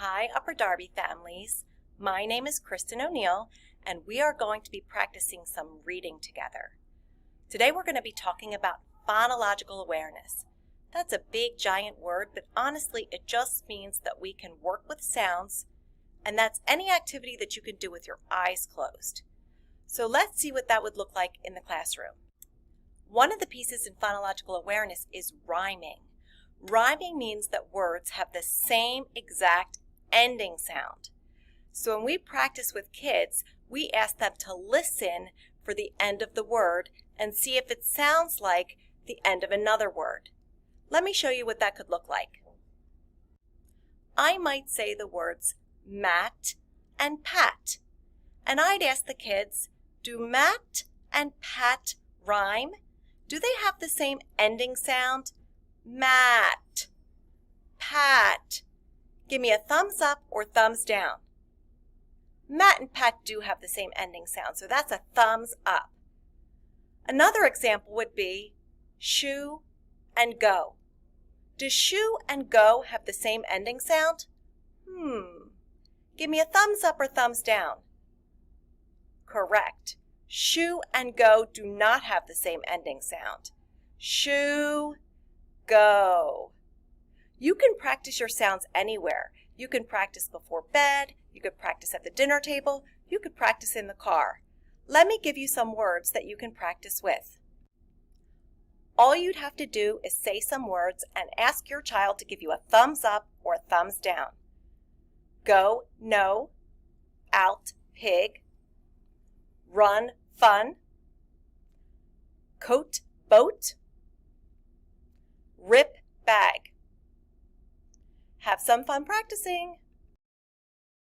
Hi, Upper Darby families. My name is Kristen O'Neill, and we are going to be practicing some reading together. Today we're going to be talking about phonological awareness. That's a big, giant word, but honestly, it just means that we can work with sounds, and that's any activity that you can do with your eyes closed. So let's see what that would look like in the classroom. One of the pieces in phonological awareness is rhyming. Rhyming means that words have the same exact ending sound. So when we practice with kids, we ask them to listen for the end of the word and see if it sounds like the end of another word. Let me show you what that could look like. I might say the words Matt and Pat, and I'd ask the kids, do Matt and Pat rhyme? Do they have the same ending sound? Matt, Pat. Give me a thumbs up or thumbs down. Matt and Pat do have the same ending sound, so that's a thumbs up. Another example would be shoe and go. Does shoe and go have the same ending sound? Give me a thumbs up or thumbs down. Correct. Shoe and go do not have the same ending sound. Shoe, go. You can practice your sounds anywhere. You can practice before bed, you could practice at the dinner table, you could practice in the car. Let me give you some words that you can practice with. All you'd have to do is say some words and ask your child to give you a thumbs up or a thumbs down. Go, no. Out, pig. Run, fun. Coat, boat. Rip, bag. Have some fun practicing.